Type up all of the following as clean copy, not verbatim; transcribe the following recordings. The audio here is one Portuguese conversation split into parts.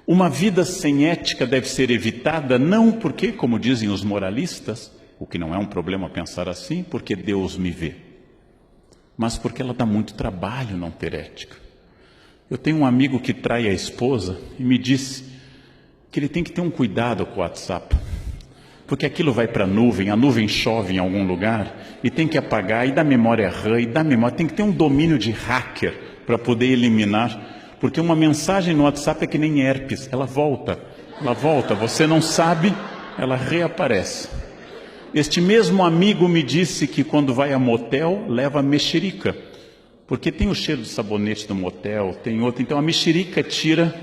Uma vida sem ética deve ser evitada não porque, como dizem os moralistas, o que não é um problema pensar assim, porque Deus me vê, mas porque ela dá muito trabalho não ter ética. Eu tenho um amigo que trai a esposa e me disse que ele tem que ter um cuidado com o WhatsApp, porque aquilo vai para a nuvem chove em algum lugar e tem que apagar, e dá memória RAM, e dá memória, tem que ter um domínio de hacker para poder eliminar, porque uma mensagem no WhatsApp é que nem herpes, ela volta, você não sabe, ela reaparece. Este mesmo amigo me disse que quando vai a motel, leva mexerica, porque tem o cheiro de sabonete do motel, tem outro, então a mexerica tira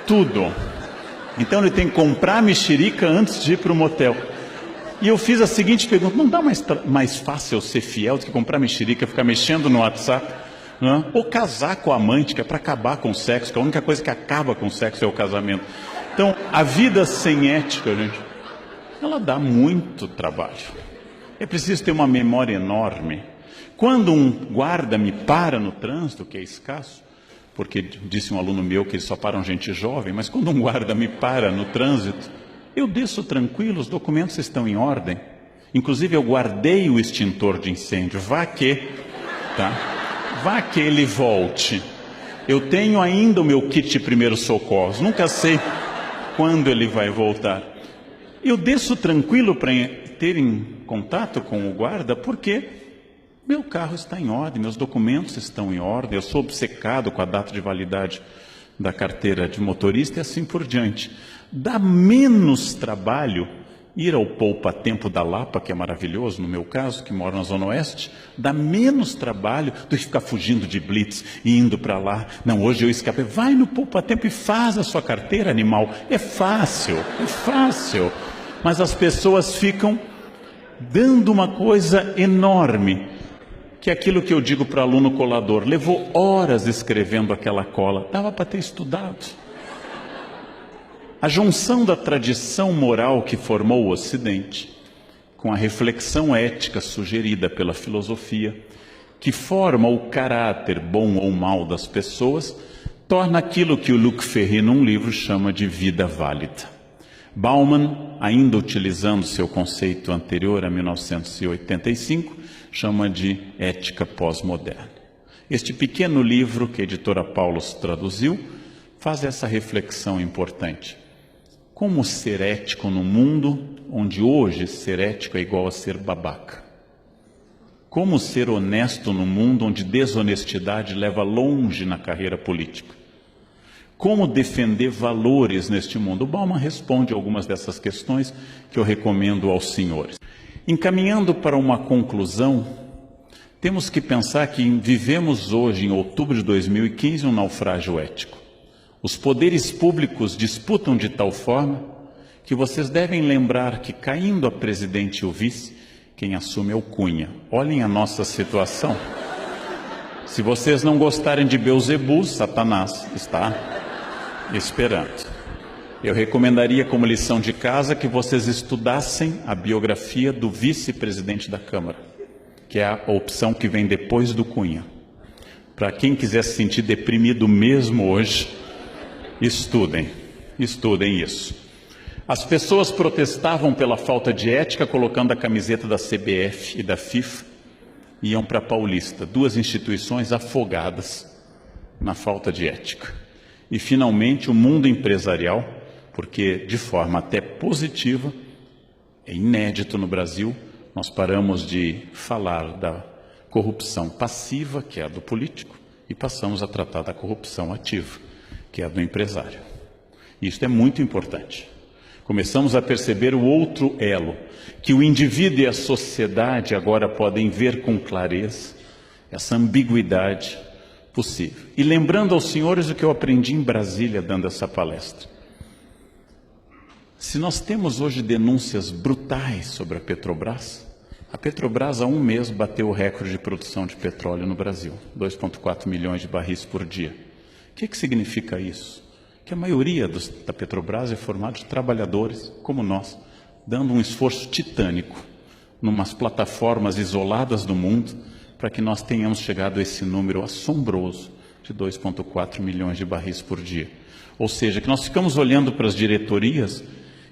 tudo. Então ele tem que comprar a mexerica antes de ir para o motel. E eu fiz a seguinte pergunta: não dá mais fácil ser fiel do que comprar mexerica, ficar mexendo no WhatsApp? Não? Ou casar com a amante, que é para acabar com o sexo, que a única coisa que acaba com o sexo é o casamento. Então, a vida sem ética, gente, ela dá muito trabalho. É preciso ter uma memória enorme. Quando um guarda me para no trânsito, que é escasso, porque disse um aluno meu que eles só param gente jovem, mas quando um guarda me para no trânsito, eu desço tranquilo, os documentos estão em ordem. Inclusive eu guardei o extintor de incêndio, vá que ele volte. Eu tenho ainda o meu kit de primeiros socorros, nunca sei quando ele vai voltar. Eu desço tranquilo para ter em contato com o guarda, porque meu carro está em ordem, meus documentos estão em ordem, eu sou obcecado com a data de validade da carteira de motorista e assim por diante. Dá menos trabalho ir ao poupa-tempo da Lapa, que é maravilhoso, no meu caso, que moro na Zona Oeste, dá menos trabalho do que ficar fugindo de blitz e indo para lá. Não, hoje eu escapei. Vai no poupa-tempo e faz a sua carteira, animal. É fácil. Mas as pessoas ficam dando uma coisa enorme, que é aquilo que eu digo para o aluno colador: levou horas escrevendo aquela cola, dava para ter estudado. A junção da tradição moral que formou o Ocidente com a reflexão ética sugerida pela filosofia, que forma o caráter bom ou mal das pessoas, torna aquilo que o Luc Ferry, num livro, chama de vida válida. Bauman, ainda utilizando seu conceito anterior a 1985, chama de ética pós-moderna. Este pequeno livro que a editora Paulus traduziu faz essa reflexão importante. Como ser ético no mundo onde hoje ser ético é igual a ser babaca? Como ser honesto no mundo onde desonestidade leva longe na carreira política? Como defender valores neste mundo? O Bauman responde algumas dessas questões que eu recomendo aos senhores. Encaminhando para uma conclusão, temos que pensar que vivemos hoje, em outubro de 2015, um naufrágio ético. Os poderes públicos disputam de tal forma que vocês devem lembrar que, caindo a presidente e o vice, quem assume é o Cunha. Olhem a nossa situação. Se vocês não gostarem de Beelzebub, Satanás está esperando. Eu recomendaria como lição de casa que vocês estudassem a biografia do vice-presidente da Câmara, que é a opção que vem depois do Cunha. Para quem quiser se sentir deprimido mesmo hoje, estudem isso. As pessoas protestavam pela falta de ética colocando a camiseta da CBF e da FIFA, e iam para a Paulista, duas instituições afogadas na falta de ética. E finalmente o mundo empresarial, porque de forma até positiva, é inédito no Brasil, nós paramos de falar da corrupção passiva, que é a do político, e passamos a tratar da corrupção ativa, que é a do empresário. Isso é muito importante. Começamos a perceber o outro elo, que o indivíduo e a sociedade agora podem ver com clareza essa ambiguidade possível. E lembrando aos senhores o que eu aprendi em Brasília dando essa palestra. Se nós temos hoje denúncias brutais sobre a Petrobras há um mês bateu o recorde de produção de petróleo no Brasil, 2,4 milhões de barris por dia. O que significa isso? Que a maioria da Petrobras é formada de trabalhadores como nós, dando um esforço titânico numas plataformas isoladas do mundo para que nós tenhamos chegado a esse número assombroso de 2,4 milhões de barris por dia. Ou seja, que nós ficamos olhando para as diretorias,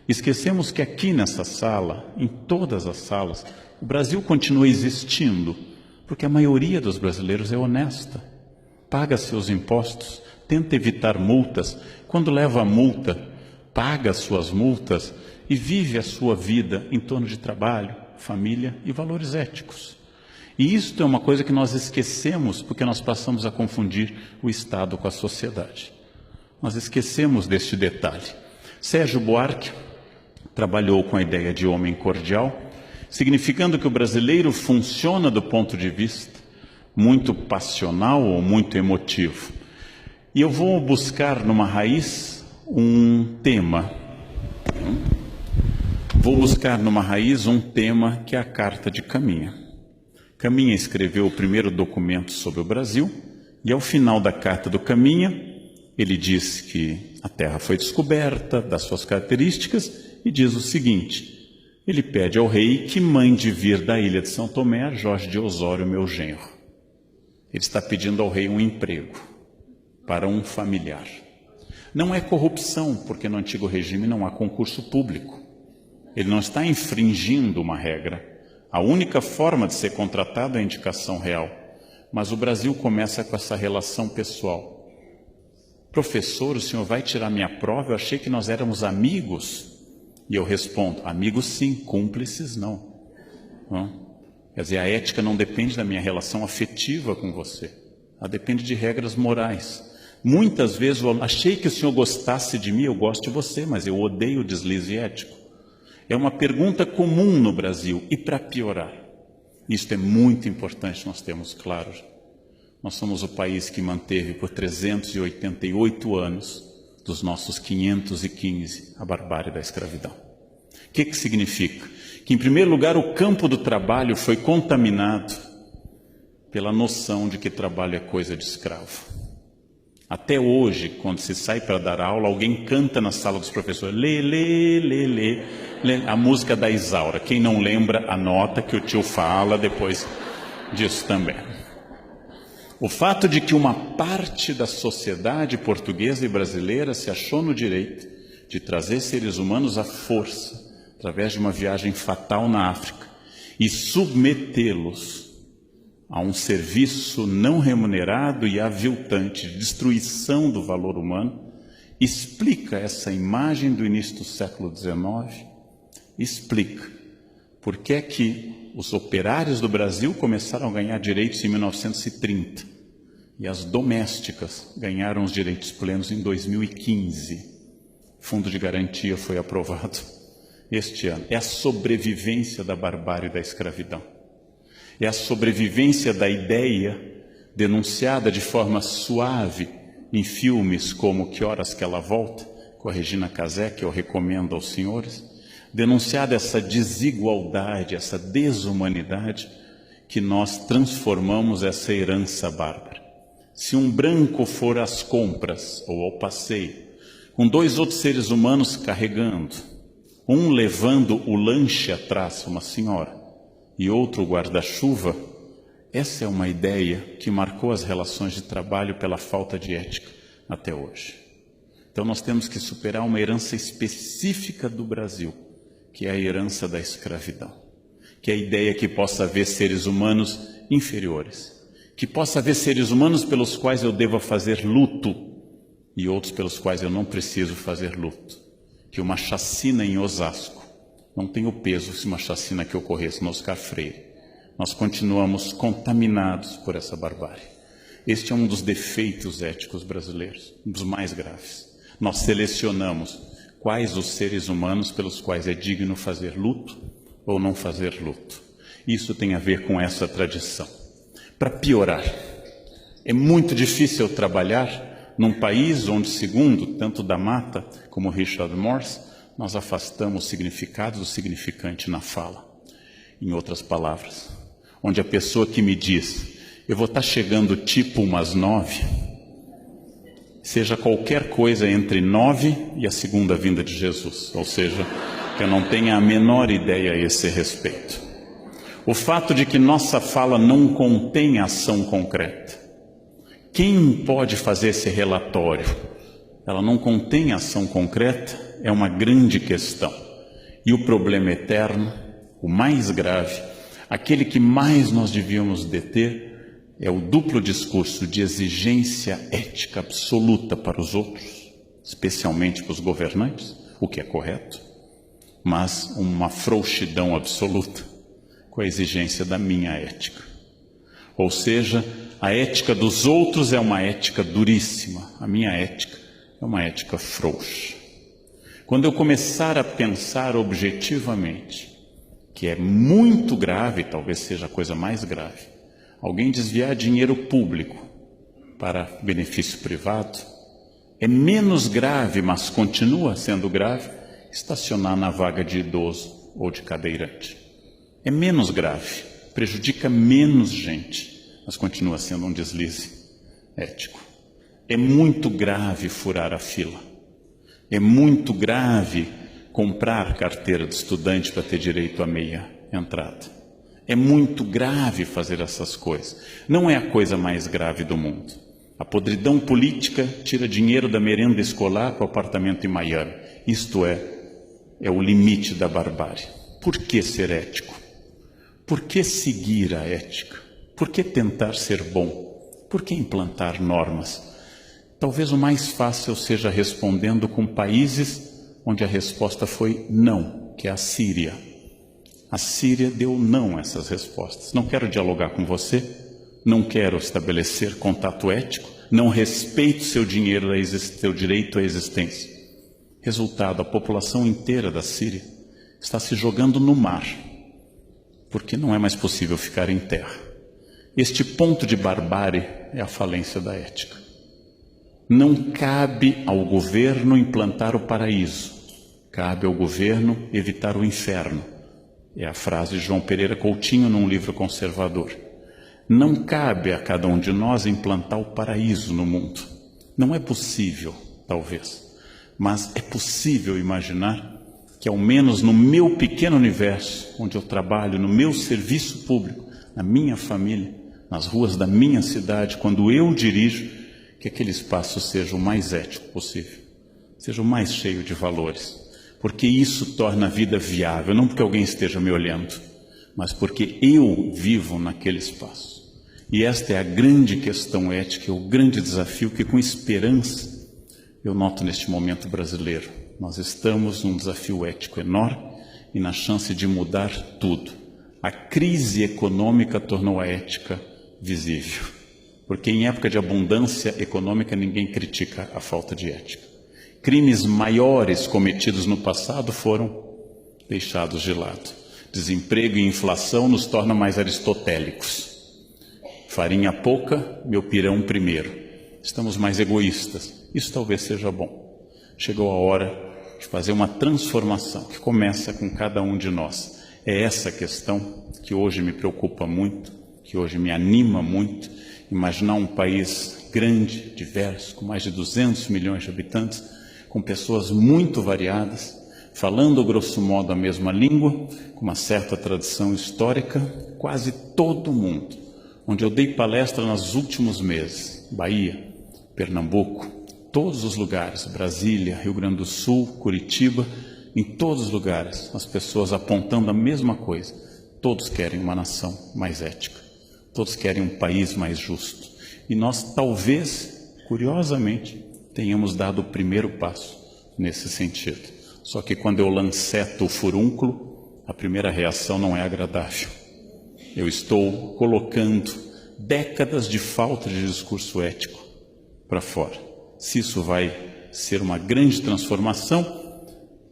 esquecemos que aqui nessa sala, em todas as salas, o Brasil continua existindo, porque a maioria dos brasileiros é honesta, paga seus impostos, tenta evitar multas, quando leva a multa, paga suas multas e vive a sua vida em torno de trabalho, família e valores éticos. E isto é uma coisa que nós esquecemos porque nós passamos a confundir o Estado com a sociedade. Nós esquecemos deste detalhe. Sérgio Buarque trabalhou com a ideia de homem cordial, significando que o brasileiro funciona do ponto de vista muito passional ou muito emotivo. E eu vou buscar numa raiz um tema. Vou buscar numa raiz um tema que é a Carta de Caminha. Caminha escreveu o primeiro documento sobre o Brasil e ao final da Carta do Caminha ele diz que a terra foi descoberta, das suas características, e diz o seguinte: ele pede ao rei que mande vir da ilha de São Tomé a Jorge de Osório, meu genro. Ele está pedindo ao rei um emprego para um familiar. Não é corrupção, porque no antigo regime não há concurso público. Ele não está infringindo uma regra. A única forma de ser contratado é a indicação real. Mas o Brasil começa com essa relação pessoal. Professor, o senhor vai tirar minha prova? Eu achei que nós éramos amigos. E eu respondo, amigos sim, cúmplices não. Quer dizer, a ética não depende da minha relação afetiva com você. Ela depende de regras morais. Muitas vezes eu achei que o senhor gostasse de mim, eu gosto de você, mas eu odeio o deslize ético. É uma pergunta comum no Brasil. E para piorar, isto é muito importante nós termos claro. Nós somos o país que manteve por 388 anos, dos nossos 515, a barbárie da escravidão. O que significa? Que, em primeiro lugar, o campo do trabalho foi contaminado pela noção de que trabalho é coisa de escravo. Até hoje, quando se sai para dar aula, alguém canta na sala dos professores, lê, lê, lê, lê, lê, a música da Isaura. Quem não lembra, anota que o tio fala depois disso também. O fato de que uma parte da sociedade portuguesa e brasileira se achou no direito de trazer seres humanos à força, através de uma viagem fatal na África, e submetê-los a um serviço não remunerado e aviltante de destruição do valor humano, explica essa imagem do início do século XIX, explica por que é que os operários do Brasil começaram a ganhar direitos em 1930 e as domésticas ganharam os direitos plenos em 2015. Fundo de garantia foi aprovado este ano. É a sobrevivência da barbárie da escravidão. É a sobrevivência da ideia denunciada de forma suave em filmes como Que Horas Que Ela Volta, com a Regina Casé, que eu recomendo aos senhores, denunciada essa desigualdade, essa desumanidade, que nós transformamos essa herança bárbara. Se um branco for às compras ou ao passeio, com dois outros seres humanos carregando, um levando o lanche atrás, uma senhora, e outro guarda-chuva, essa é uma ideia que marcou as relações de trabalho pela falta de ética até hoje. Então nós temos que superar uma herança específica do Brasil, que é a herança da escravidão, que é a ideia que possa haver seres humanos inferiores, que possa haver seres humanos pelos quais eu deva fazer luto e outros pelos quais eu não preciso fazer luto, que uma chacina em Osasco não tem o peso se uma chacina que ocorresse no Oscar Freire. Nós continuamos contaminados por essa barbárie. Este é um dos defeitos éticos brasileiros, um dos mais graves. Nós selecionamos quais os seres humanos pelos quais é digno fazer luto ou não fazer luto. Isso tem a ver com essa tradição. Para piorar, é muito difícil trabalhar num país onde, segundo tanto da Mata como Richard Morse, nós afastamos o significado do significante na fala. Em outras palavras, onde a pessoa que me diz, eu vou estar chegando tipo umas 9, seja qualquer coisa entre 9 e a segunda vinda de Jesus, ou seja, que eu não tenha a menor ideia a esse respeito. O fato de que nossa fala não contém ação concreta, Quem pode fazer esse relatório? Ela não contém ação concreta, é uma grande questão. E o problema eterno, o mais grave, aquele que mais nós devíamos deter, é o duplo discurso de exigência ética absoluta para os outros, especialmente para os governantes, o que é correto, mas uma frouxidão absoluta com a exigência da minha ética. Ou seja, a ética dos outros é uma ética duríssima, a minha ética é uma ética frouxa. Quando eu começar a pensar objetivamente, que é muito grave, talvez seja a coisa mais grave, alguém desviar dinheiro público para benefício privado, é menos grave, mas continua sendo grave, estacionar na vaga de idoso ou de cadeirante. É menos grave, prejudica menos gente, mas continua sendo um deslize ético. É muito grave furar a fila. É muito grave comprar carteira de estudante para ter direito à meia entrada. É muito grave fazer essas coisas. Não é a coisa mais grave do mundo. A podridão política tira dinheiro da merenda escolar para o apartamento em Miami. Isto é o limite da barbárie. Por que ser ético? Por que seguir a ética? Por que tentar ser bom? Por que implantar normas? Talvez o mais fácil seja respondendo com países onde a resposta foi não, que é a Síria. A Síria deu não a essas respostas. Não quero dialogar com você, não quero estabelecer contato ético, não respeito seu direito à existência. Resultado, a população inteira da Síria está se jogando no mar, porque não é mais possível ficar em terra. Este ponto de barbárie é a falência da ética. Não cabe ao governo implantar o paraíso, cabe ao governo evitar o inferno. É a frase de João Pereira Coutinho num livro conservador. Não cabe a cada um de nós implantar o paraíso no mundo. Não é possível, talvez, mas é possível imaginar que ao menos no meu pequeno universo, onde eu trabalho, no meu serviço público, na minha família, nas ruas da minha cidade, quando eu dirijo, que aquele espaço seja o mais ético possível, seja o mais cheio de valores, porque isso torna a vida viável, não porque alguém esteja me olhando, mas porque eu vivo naquele espaço. E esta é a grande questão ética, é o grande desafio que, com esperança, eu noto neste momento brasileiro. Nós estamos num desafio ético enorme e na chance de mudar tudo. A crise econômica tornou a ética visível, porque em época de abundância econômica ninguém critica a falta de ética. Crimes maiores cometidos no passado foram deixados de lado. Desemprego e inflação nos tornam mais aristotélicos. Farinha pouca, meu pirão primeiro. Estamos mais egoístas. Isso talvez seja bom. Chegou a hora de fazer uma transformação que começa com cada um de nós. É essa questão que hoje me preocupa muito, que hoje me anima muito. Imaginar um país grande, diverso, com mais de 200 milhões de habitantes, com pessoas muito variadas, falando grosso modo a mesma língua, com uma certa tradição histórica, quase todo mundo. Onde eu dei palestra nos últimos meses, Bahia, Pernambuco, todos os lugares, Brasília, Rio Grande do Sul, Curitiba, em todos os lugares, as pessoas apontando a mesma coisa. Todos querem uma nação mais ética, todos querem um país mais justo. E nós talvez, curiosamente, tenhamos dado o primeiro passo nesse sentido. Só que quando eu lanceto o furúnculo, a primeira reação não é agradável. Eu estou colocando décadas de falta de discurso ético para fora. Se isso vai ser uma grande transformação,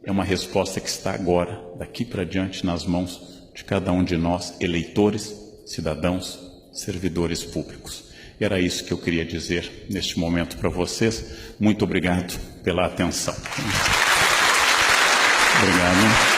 é uma resposta que está agora, daqui para diante, nas mãos de cada um de nós, eleitores, cidadãos, servidores públicos. E era isso que eu queria dizer neste momento para vocês. Muito obrigado pela atenção. Obrigado.